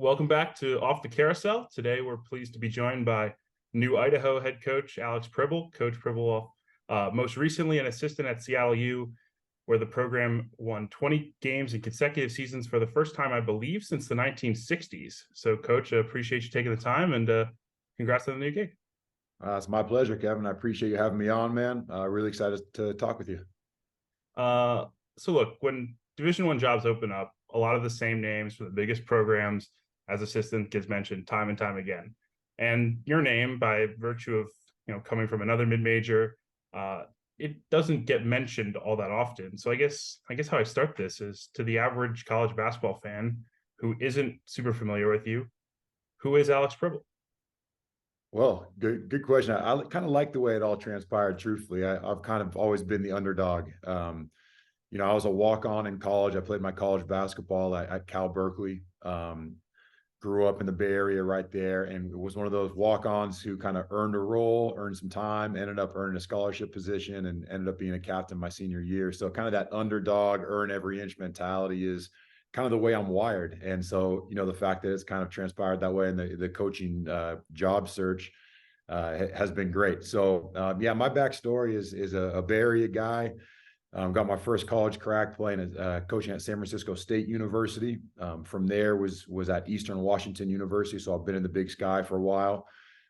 Welcome back to Off the Carousel. Today, we're pleased to be joined by new Idaho head coach Alex Pribble. Coach Pribble, most recently an assistant at Seattle U, where the program won 20 games in consecutive seasons for the first time, I believe, since the 1960s. So, Coach, I appreciate you taking the time, and congrats on the new gig. It's my pleasure, Kevin. I appreciate you having me on, man. Really excited to talk with you. So, look, when Division I jobs open up, a lot of the same names for the biggest programs as assistant gets mentioned time and time again. And your name, by virtue of coming from another mid-major, it doesn't get mentioned all that often. So I guess how I start this is, to the average college basketball fan who isn't super familiar with you, who is Alex Pribble? Well, good question. I kind of like the way it all transpired. Truthfully, I've kind of always been the underdog. I was a walk-on in college. I played my college basketball at Cal Berkeley. Grew up in the Bay Area right there, and was one of those walk-ons who kind of earned a role, earned some time, ended up earning a scholarship position, and ended up being a captain my senior year. So kind of that underdog, earn every inch mentality is kind of the way I'm wired. And so, the fact that it's kind of transpired that way in the coaching job search has been great. So my backstory is a Bay Area guy. Got my first college crack playing coaching at San Francisco State University. From there was at Eastern Washington University, so I've been in the Big Sky for a while.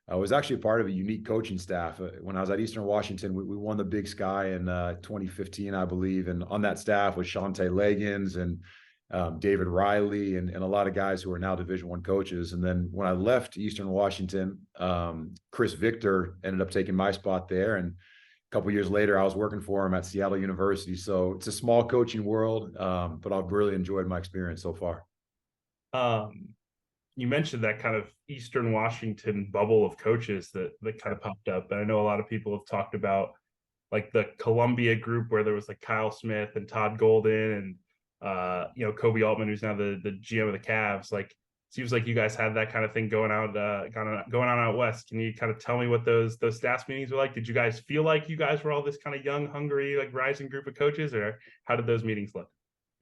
I was actually part of a unique coaching staff. When I was at Eastern Washington, we won the Big Sky in 2015, I believe, and on that staff was Shante Legans and David Riley and a lot of guys who are now Division I coaches. And then when I left Eastern Washington, Chris Victor ended up taking my spot there, and a couple of years later, I was working for him at Seattle University. So it's a small coaching world, but I've really enjoyed my experience so far. You mentioned that kind of Eastern Washington bubble of coaches that kind of popped up. And I know a lot of people have talked about like the Columbia group, where there was like Kyle Smith and Todd Golden and Kobe Altman, who's now the GM of the Cavs. Like, seems like you guys had that kind of thing going on out west. Can you kind of tell me what those staff meetings were like? Did you guys feel like you guys were all this kind of young, hungry, like rising group of coaches, or how did those meetings look?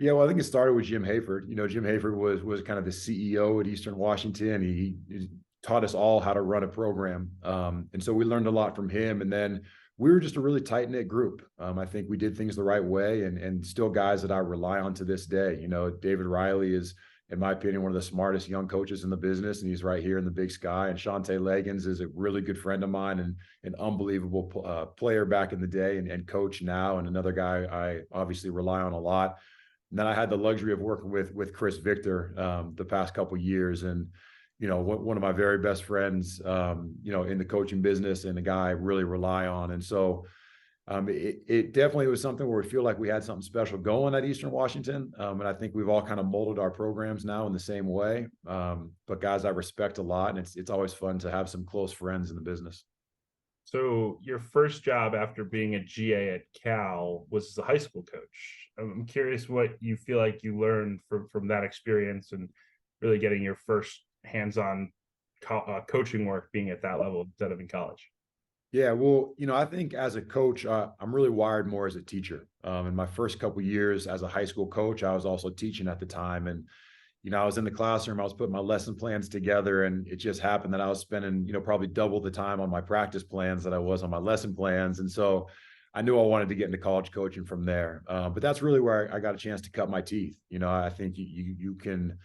Yeah, well, I think it started with Jim Hayford. Jim Hayford was kind of the CEO at Eastern Washington. He taught us all how to run a program, and so we learned a lot from him. And then we were just a really tight knit group. I think we did things the right way, and still guys that I rely on to this day. David Riley is, in my opinion, one of the smartest young coaches in the business, and he's right here in the Big Sky. And Shante Legans is a really good friend of mine and an unbelievable player back in the day and coach now, and another guy I obviously rely on a lot. And then I had the luxury of working with Chris Victor the past couple of years, and one of my very best friends, in the coaching business, and a guy I really rely on. And so it definitely was something where we feel like we had something special going at Eastern Washington. And I think we've all kind of molded our programs now in the same way. But guys I respect a lot, and it's always fun to have some close friends in the business. So your first job after being a GA at Cal was as a high school coach. I'm curious what you feel like you learned from that experience and really getting your first hands-on coaching work being at that level instead of in college. Yeah, well, I think as a coach, I'm really wired more as a teacher. In my first couple of years as a high school coach, I was also teaching at the time. And, I was in the classroom, I was putting my lesson plans together, and it just happened that I was spending, probably double the time on my practice plans that I was on my lesson plans. And so I knew I wanted to get into college coaching from there. But that's really where I got a chance to cut my teeth. I think you can,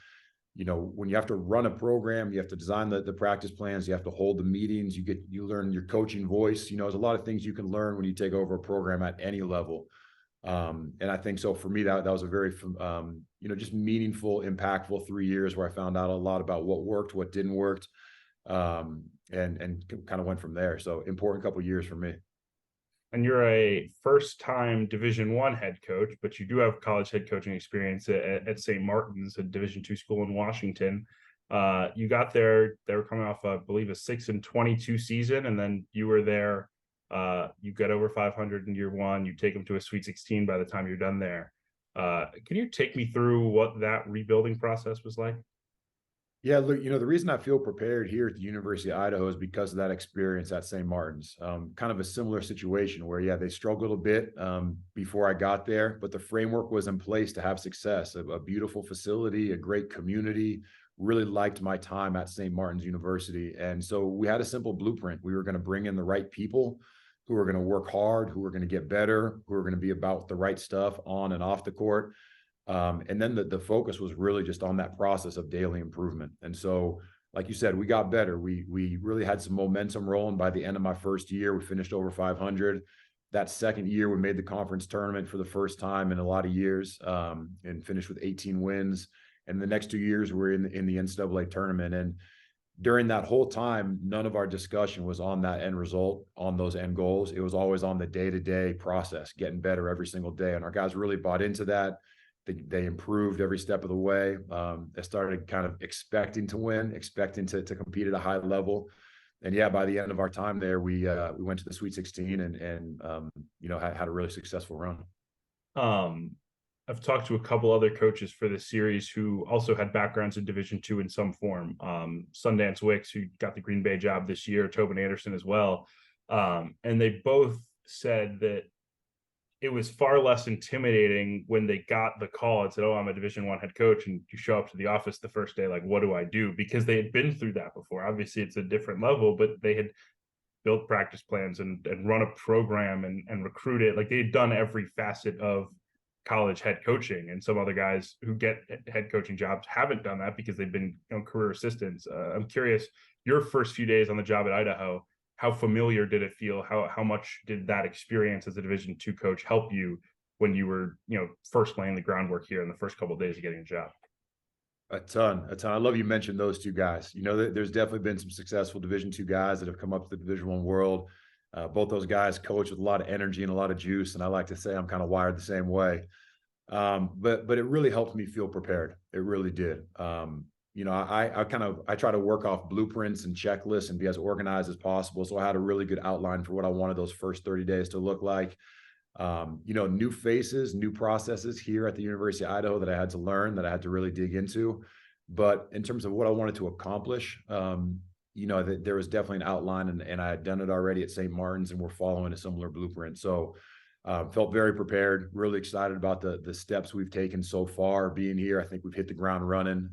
when you have to run a program, you have to design the practice plans, you have to hold the meetings, you learn your coaching voice. There's a lot of things you can learn when you take over a program at any level. And I think so for me, that was a very, just meaningful, impactful 3 years where I found out a lot about what worked, what didn't work, and kind of went from there. So important couple of years for me. And you're a first-time Division I head coach, but you do have college head coaching experience at St. Martin's, a Division II school in Washington. You got there; they were coming off, I believe, a 6-22 season, and then you were there. You get over 500 in year one. You take them to a Sweet 16 by the time you're done there. Can you take me through what that rebuilding process was like? Yeah, look, the reason I feel prepared here at the University of Idaho is because of that experience at St. Martin's. Kind of a similar situation where, they struggled a bit before I got there, but the framework was in place to have success. A beautiful facility, a great community, really liked my time at St. Martin's University. And so we had a simple blueprint. We were going to bring in the right people who were going to work hard, who were going to get better, who were going to be about the right stuff on and off the court. And then the focus was really just on that process of daily improvement. And so, like you said, we got better. We really had some momentum rolling. By the end of my first year, we finished over 500. That second year, we made the conference tournament for the first time in a lot of years, and finished with 18 wins. And the next 2 years, we're in the NCAA tournament. And during that whole time, none of our discussion was on that end result, on those end goals. It was always on the day-to-day process, getting better every single day. And our guys really bought into that. They improved every step of the way. They started kind of expecting to win, expecting to compete at a high level. And yeah, by the end of our time there, we went to the Sweet 16 and had a really successful run. I've talked to a couple other coaches for this series who also had backgrounds in Division II in some form. Sundance Wicks, who got the Green Bay job this year, Tobin Anderson as well. And they both said that it was far less intimidating when they got the call and said, "Oh, I'm a Division I head coach," and you show up to the office the first day, like, what do I do? Because they had been through that before. Obviously, it's a different level, but they had built practice plans and run a program and recruit it. Like, they had done every facet of college head coaching, and some other guys who get head coaching jobs haven't done that because they've been career assistants. I'm curious, your first few days on the job at Idaho, how familiar did it feel? How much did that experience as a Division II coach help you when you were, first laying the groundwork here in the first couple of days of getting a job? A ton. I love you mentioned those two guys. There's definitely been some successful Division II guys that have come up to the Division I world. Both those guys coach with a lot of energy and a lot of juice, and I like to say I'm kind of wired the same way. But it really helped me feel prepared. It really did. I try to work off blueprints and checklists and be as organized as possible. So I had a really good outline for what I wanted those first 30 days to look like. New faces, new processes here at the University of Idaho that I had to learn, that I had to really dig into. But in terms of what I wanted to accomplish, there was definitely an outline, and I had done it already at St. Martin's, and we're following a similar blueprint. So felt very prepared, really excited about the steps we've taken so far being here. I think we've hit the ground running.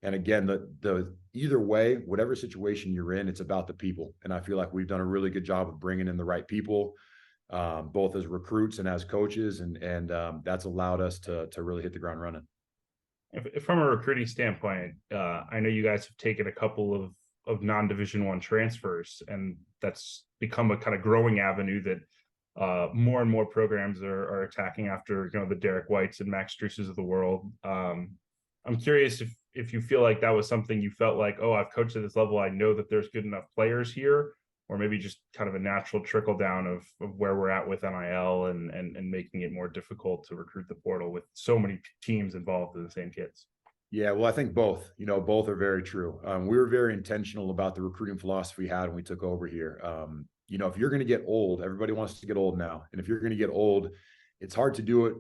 And again, the either way, whatever situation you're in, it's about the people. And I feel like we've done a really good job of bringing in the right people, both as recruits and as coaches. And that's allowed us to really hit the ground running. If from a recruiting standpoint, I know you guys have taken a couple of non-Division I transfers, and that's become a kind of growing avenue that more and more programs are attacking after, the Derek Whites and Max Struses of the world. I'm curious if you feel like that was something you felt like, oh, I've coached at this level, I know that there's good enough players here, or maybe just kind of a natural trickle down of where we're at with NIL and making it more difficult to recruit the portal with so many teams involved in the same kids. Yeah, well, I think both. Both are very true. We were very intentional about the recruiting philosophy we had when we took over here. If you're going to get old, everybody wants to get old now. And if you're going to get old, it's hard to do it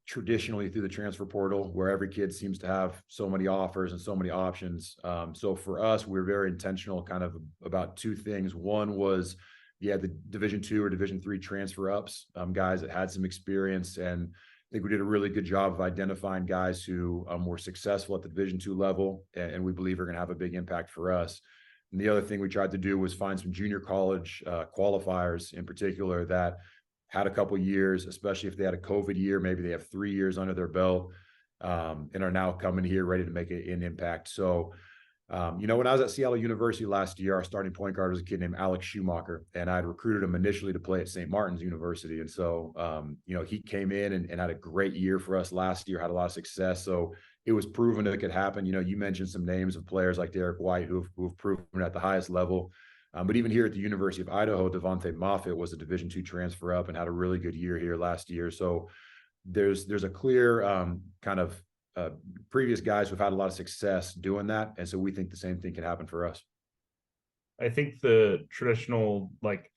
traditionally through the transfer portal, where every kid seems to have so many offers and so many options. So for us, we're very intentional kind of about two things. One was, the Division II or Division III transfer ups, guys that had some experience. And I think we did a really good job of identifying guys who were successful at the Division II level, and we believe are going to have a big impact for us. And the other thing we tried to do was find some junior college qualifiers in particular that had a couple years, especially if they had a COVID year, maybe they have 3 years under their belt, and are now coming here ready to make an impact. So, when I was at Seattle University last year, our starting point guard was a kid named Alex Schumacher, and I had recruited him initially to play at St. Martin's University. And so, he came in and had a great year for us last year, had a lot of success. So it was proven that it could happen. You mentioned some names of players like Derek White who've proven at the highest level. But even here at the University of Idaho, Devontae Moffitt was a Division II transfer up and had a really good year here last year. So there's a clear kind of previous guys who've had a lot of success doing that. And so we think the same thing can happen for us. I think the traditional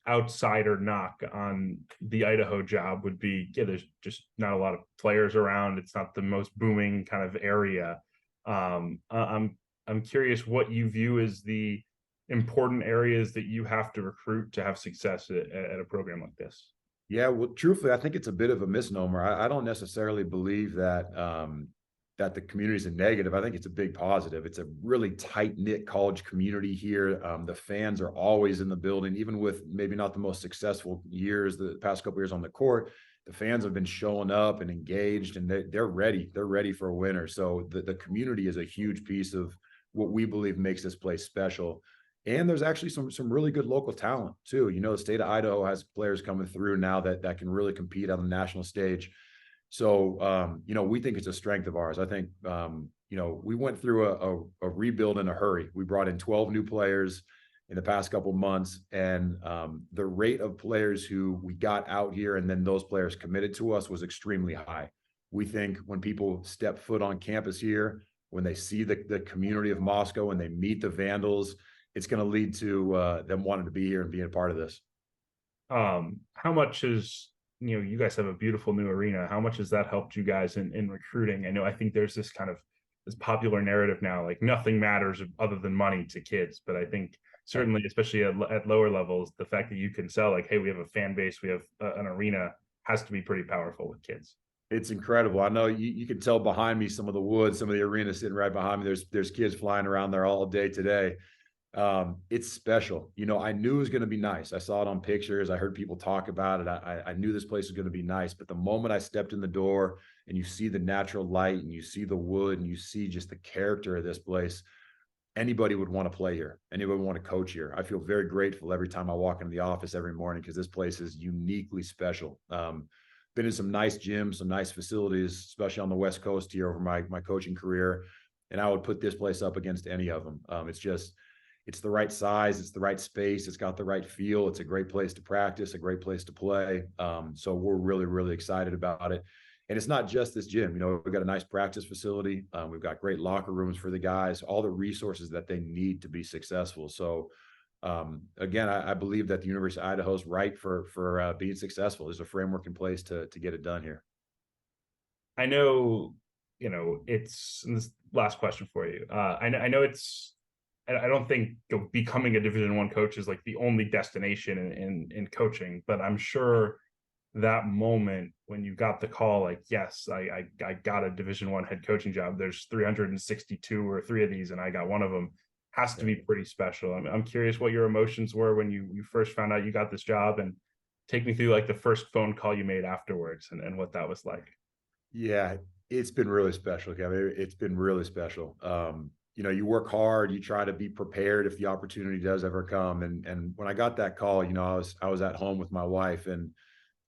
outsider knock on the Idaho job would be, there's just not a lot of players around. It's not the most booming kind of area. I'm curious what you view as the important areas that you have to recruit to have success at a program like this. Yeah, well, truthfully, I think it's a bit of a misnomer. I don't necessarily believe that that the community is a negative. I think it's a big positive. It's a really tight-knit college community here. The fans are always in the building, even with maybe not the most successful years, the past couple years on the court. The fans have been showing up and engaged, and they're ready. They're ready for a winner. So the community is a huge piece of what we believe makes this place special. And there's actually some really good local talent too. You know, the state of Idaho has players coming through now that can really compete on the national stage. So, you know, we think it's a strength of ours. I think, you know, we went through a rebuild in a hurry. We brought in 12 new players in the past couple of months, and the rate of players who we got out here and then those players committed to us was extremely high. We think when people step foot on campus here, when they see the community of Moscow and they meet the Vandals, it's going to lead to them wanting to be here and being a part of this. How much is, you know, you guys have a beautiful new arena. How much has that helped you guys in recruiting? I think there's this kind of this popular narrative now, like nothing matters other than money to kids. But I think certainly, especially at lower levels, the fact that you can sell like, hey, we have a fan base, we have an arena, has to be pretty powerful with kids. It's incredible. I know you can tell behind me some of the wood, some of the arena sitting right behind me. There's kids flying around there all day today. It's special. You know, I knew it was going to be nice. I saw it on pictures. I heard people talk about it. I knew this place was going to be nice, but the moment I stepped in the door and you see the natural light and you see the wood and you see just the character of this place, anybody would want to play here. Anybody would want to coach here. I feel very grateful every time I walk into the office every morning because this place is uniquely special. Been in some nice gyms, some nice facilities, especially on the West Coast here over my coaching career. And I would put this place up against any of them. It's the right size. It's the right space. It's got the right feel. It's a great place to practice, a great place to play. So we're really, really excited about it. And it's not just this gym. You know, we've got a nice practice facility. We've got great locker rooms for the guys, all the resources that they need to be successful. So again, I believe that the University of Idaho is right for being successful. There's a framework in place to get it done here. I know, you know, it's this last question for you. I know it's, I don't think becoming a Division I coach is like the only destination in coaching, but I'm sure that moment when you got the call, like, yes, I got a Division I head coaching job. There's 362 or 3 of these, and I got one of them. Has to be pretty special. I'm curious what your emotions were when you first found out you got this job, and take me through like the first phone call you made afterwards and what that was like. Yeah, it's been really special, Kevin. It's been really special. You know, you work hard, you try to be prepared if the opportunity does ever come. And when I got that call, you know, I was at home with my wife, and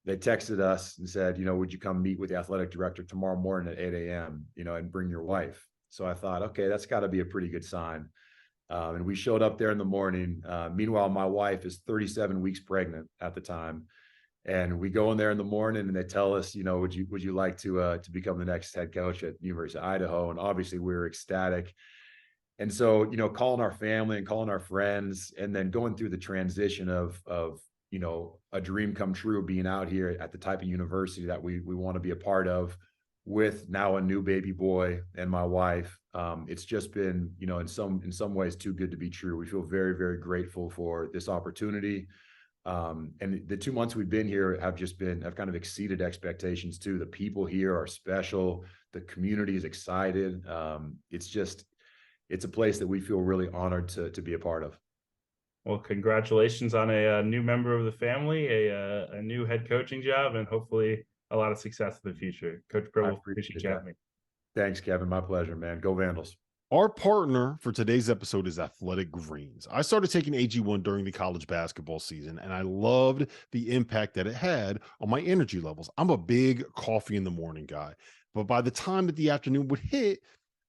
they texted us and said, you know, would you come meet with the athletic director tomorrow morning at 8 a.m., you know, and bring your wife. So I thought, okay, that's got to be a pretty good sign. And we showed up there in the morning. Meanwhile, my wife is 37 weeks pregnant at the time. And we go in there in the morning and they tell us, you know, would you like to become the next head coach at University of Idaho? And obviously we were ecstatic. And so, you know, calling our family and calling our friends, and then going through the transition of you know, a dream come true, being out here at the type of university that we want to be a part of, with now a new baby boy and my wife. It's just been, you know, in some ways too good to be true. We feel very, very grateful for this opportunity. And the 2 months we've been here have kind of exceeded expectations too. The people here are special. The community is excited. It's a place that we feel really honored to be a part of. Well, congratulations on a new member of the family, a new head coaching job, and hopefully a lot of success in the future. Coach Pribble, appreciate you having me. Thanks, Kevin. My pleasure, man. Go Vandals. Our partner for today's episode is Athletic Greens. I started taking AG1 during the college basketball season, and I loved the impact that it had on my energy levels. I'm a big coffee in the morning guy, but by the time that the afternoon would hit,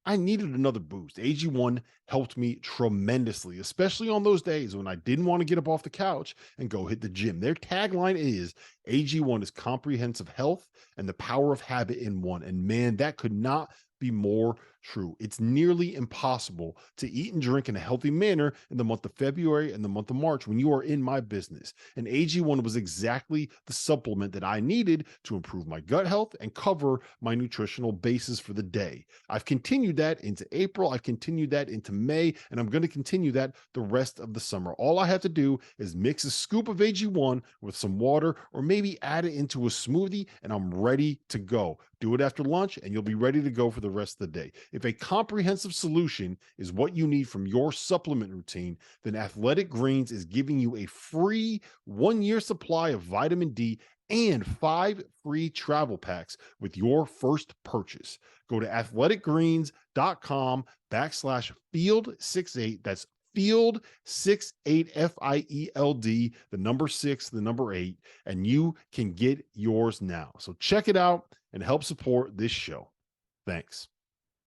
I needed another boost. AG1 helped me tremendously, especially on those days when I didn't want to get up off the couch and go hit the gym. Their tagline is AG1 is comprehensive health and the power of habit in one. And man, that could not be more true. It's nearly impossible to eat and drink in a healthy manner in the month of February and the month of March when you are in my business. And AG1 was exactly the supplement that I needed to improve my gut health and cover my nutritional basis for the day. I've continued that into April. I've continued that into May, and I'm going to continue that the rest of the summer. All I have to do is mix a scoop of AG1 with some water, or maybe add it into a smoothie, and I'm ready to go. Do it after lunch, and you'll be ready to go for the rest of the day. If a comprehensive solution is what you need from your supplement routine, then Athletic Greens is giving you a free 1-year supply of vitamin D and 5 free travel packs with your first purchase. Go to athleticgreens.com/field68. That's field 68, FIELD, the number 6, the number 8, and you can get yours now. So check it out and help support this show. Thanks.